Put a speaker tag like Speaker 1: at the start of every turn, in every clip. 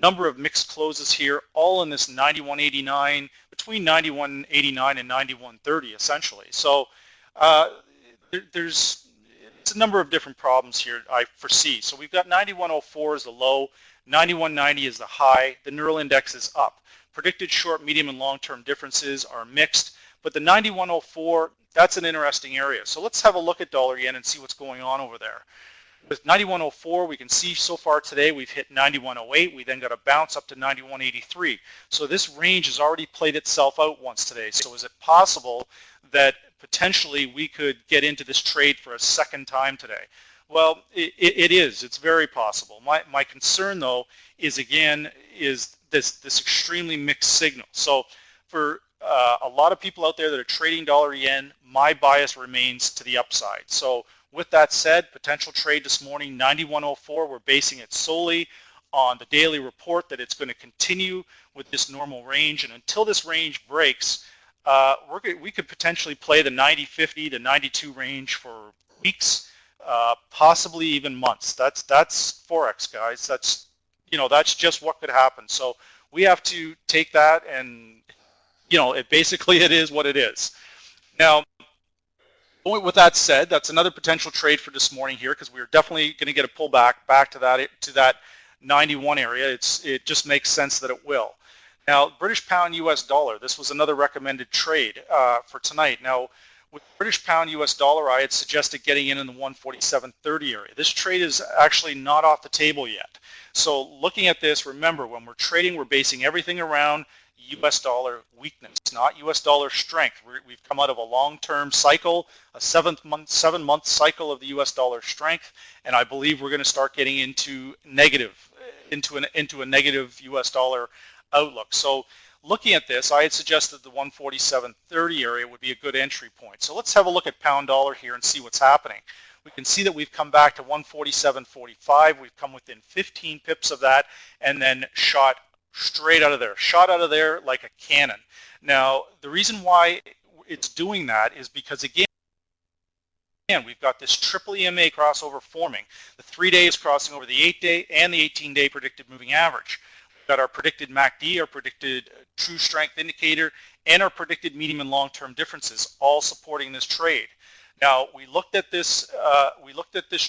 Speaker 1: number of mixed closes here, all in this 91.89, between 91.89 and 91.30 essentially. So it's a number of different problems here I foresee. So we've got 91.04 as the low, 91.90 is the high, the neural index is up. Predicted short, medium, and long-term differences are mixed, but the 91.04, that's an interesting area. So let's have a look at dollar yen and see what's going on over there. With 91.04, we can see so far today we've hit 91.08. We then got a bounce up to 91.83. So this range has already played itself out once today. So is it possible that potentially we could get into this trade for a second time today? Well, it is. It's very possible. My concern, though, is again this extremely mixed signal. So for a lot of people out there that are trading dollar yen, my bias remains to the upside. So with that said, potential trade this morning, 91.04, we're basing it solely on the daily report that it's going to continue with this normal range. And until this range breaks, we could potentially play the 90.50 to 92 range for weeks, possibly even months. That's Forex, guys. That's just what could happen. So we have to take that and, basically it is what it is. Now, with that said, that's another potential trade for this morning here, because we're definitely going to get a pullback back to that 91 area. It just makes sense that it will. Now, British pound US dollar, this was another recommended trade for tonight. Now, with British pound US dollar, I had suggested getting in the 147.30 area. This trade is actually not off the table yet. So looking at this, remember, when we're trading, we're basing everything around US dollar weakness, not US dollar strength. We've come out of a long-term cycle, a seven-month cycle of the US dollar strength, and I believe we're going to start getting into a negative US dollar outlook. So looking at this, I had suggested the 147.30 area would be a good entry point. So let's have a look at pound dollar here and see what's happening. We can see that we've come back to 147.45. We've come within 15 pips of that and then shot straight out of there, like a cannon. Now, the reason why it's doing that is because, again, we've got this triple EMA crossover forming. The 3 days crossing over the 8-day and the 18-day predicted moving average. We've got our predicted MACD, our predicted true strength indicator, and our predicted medium and long-term differences, all supporting this trade. Now, we looked at this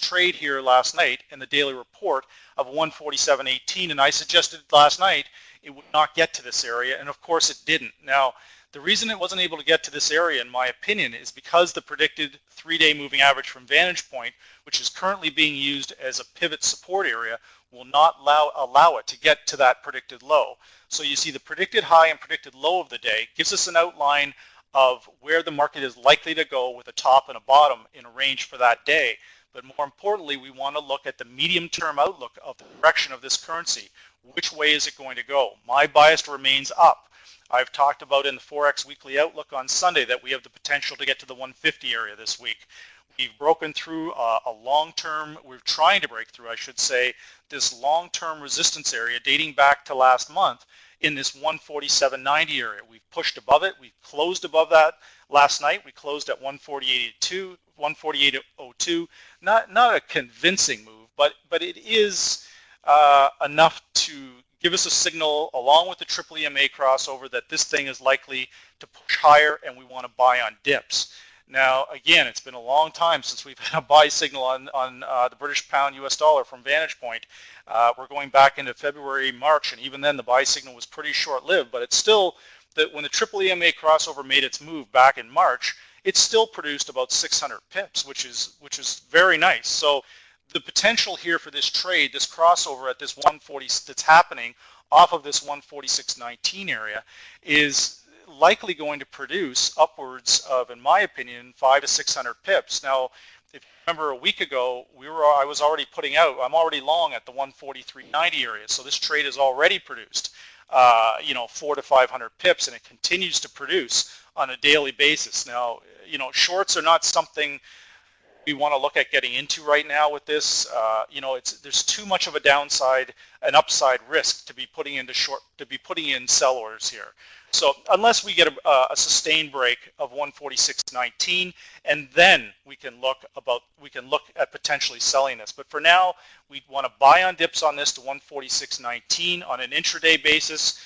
Speaker 1: trade here last night in the daily report of 147.18, and I suggested last night it would not get to this area, and of course it didn't. Now, the reason it wasn't able to get to this area, in my opinion, is because the predicted 3-day moving average from Vantage Point, which is currently being used as a pivot support area, will not allow it to get to that predicted low. So you see the predicted high and predicted low of the day gives us an outline of where the market is likely to go with a top and a bottom in a range for that day. But more importantly, we want to look at the medium-term outlook of the direction of this currency. Which way is it going to go? My bias remains up. I've talked about in the Forex Weekly Outlook on Sunday that we have the potential to get to the 150 area this week. We've broken through a long-term, we're trying to break through, I should say, this long-term resistance area dating back to last month in this 147.90 area. We've pushed above it. We've closed above that last night. We closed at 148.82, 148.02. Not a convincing move, but it is enough to give us a signal along with the triple EMA crossover that this thing is likely to push higher and we want to buy on dips. Now, again, it's been a long time since we've had a buy signal on the British pound US dollar from Vantage Point. We're going back into February, March, and even then the buy signal was pretty short-lived, but it's still that when the triple EMA crossover made its move back in March, it still produced about 600 pips, which is very nice. So the potential here for this trade, this crossover at this 140 that's happening off of this 146.19 area, is likely going to produce upwards of, in my opinion, 500 to 600 pips. Now, if you remember a week ago, I was already putting out, I'm already long at the 143.90 area, so this trade has already produced 400 to 500 pips, and it continues to produce on a daily basis. Now, shorts are not something we want to look at getting into right now with this. You know, there's too much of a downside, an upside risk to be putting in sell orders here. So unless we get a sustained break of 146.19, and then we can look at potentially selling this. But for now, we want to buy on dips on this to 146.19 on an intraday basis.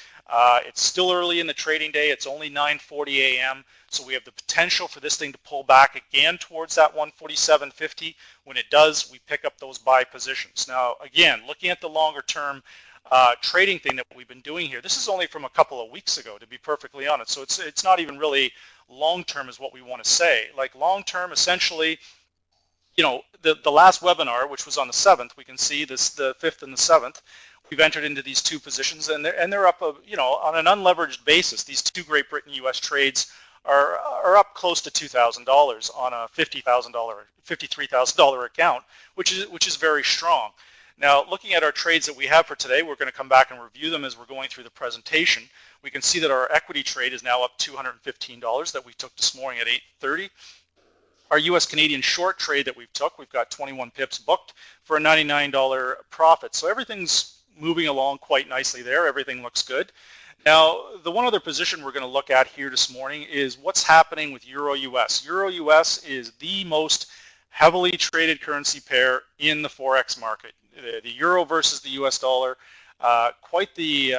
Speaker 1: It's still early in the trading day. It's only 9:40 a.m. So we have the potential for this thing to pull back again towards that 147.50. When it does, we pick up those buy positions. Now, again, looking at the longer term trading thing that we've been doing here, this is only from a couple of weeks ago, to be perfectly honest. So it's not even really long term is what we want to say. Like long term, essentially, you know, the last webinar, which was on the 7th, we can see this, the 5th and the 7th, we've entered into these two positions, and they're up, you know, on an unleveraged basis. These two Great Britain U.S. trades are up close to $2,000 on a $53,000 account, which is very strong. Now, looking at our trades that we have for today, we're going to come back and review them as we're going through the presentation. We can see that our equity trade is now up $215 that we took this morning at 8:30. Our U.S. Canadian short trade that we've got 21 pips booked for a $99 profit. So everything's moving along quite nicely there. Everything looks good. Now, the one other position we're going to look at here this morning is what's happening with Euro-US. Euro-US is the most heavily traded currency pair in the Forex market. The Euro versus the US dollar, quite the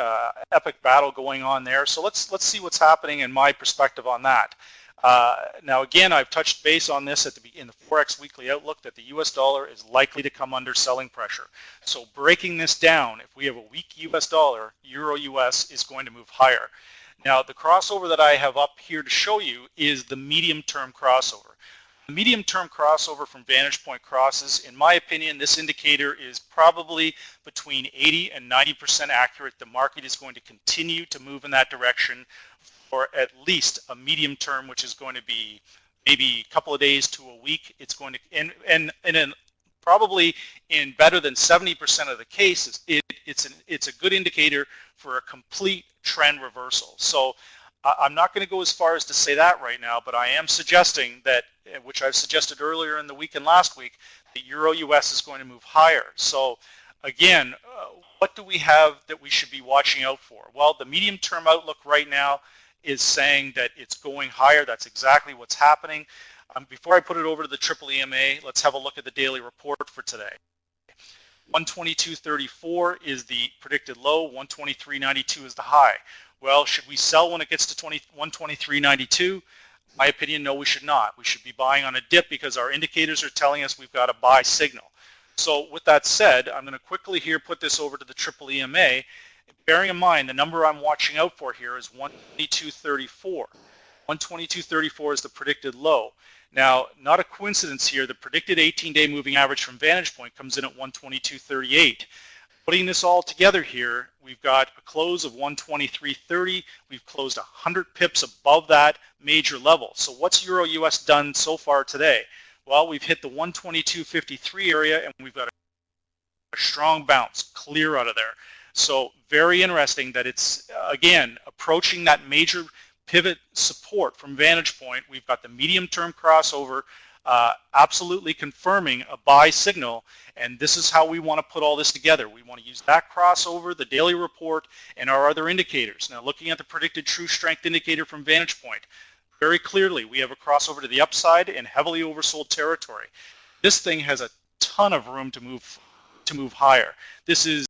Speaker 1: epic battle going on there. So let's see what's happening in my perspective on that. Now again, I've touched base on this in the Forex Weekly Outlook that the US dollar is likely to come under selling pressure. So breaking this down, if we have a weak US dollar, Euro-US is going to move higher. Now the crossover that I have up here to show you is the medium-term crossover. The medium-term crossover from Vantage Point crosses, in my opinion, this indicator is probably between 80 and 90% accurate. The market is going to continue to move in that direction for at least a medium term, which is going to be maybe a couple of days to a week. It's going to, and probably in better than 70% of the cases, it's a good indicator for a complete trend reversal. So I'm not going to go as far as to say that right now, but I am suggesting that, which I've suggested earlier in the week and last week, that Euro-US is going to move higher. So again, what do we have that we should be watching out for? Well, the medium-term outlook right now is saying that it's going higher. That's exactly what's happening. Before I put it over to the triple EMA, let's have a look at the daily report for today. 122.34 is the predicted low, 123.92 is the high. Well, should we sell when it gets to 123.92? My opinion, no, we should not. We should be buying on a dip because our indicators are telling us we've got a buy signal. So with that said, I'm going to quickly here put this over to the triple EMA. Bearing in mind, the number I'm watching out for here is 122.34. 122.34 is the predicted low. Now, not a coincidence here, the predicted 18-day moving average from Vantage Point comes in at 122.38. Putting this all together here, we've got a close of 123.30. We've closed 100 pips above that major level. So what's Euro-US done so far today? Well, we've hit the 122.53 area, and we've got a strong bounce clear out of there. So very interesting that it's, again, approaching that major pivot support from Vantage Point. We've got the medium-term crossover absolutely confirming a buy signal, and this is how we want to put all this together. We want to use that crossover, the daily report, and our other indicators. Now, looking at the predicted true strength indicator from Vantage Point, very clearly we have a crossover to the upside in heavily oversold territory. This thing has a ton of room to move higher. This is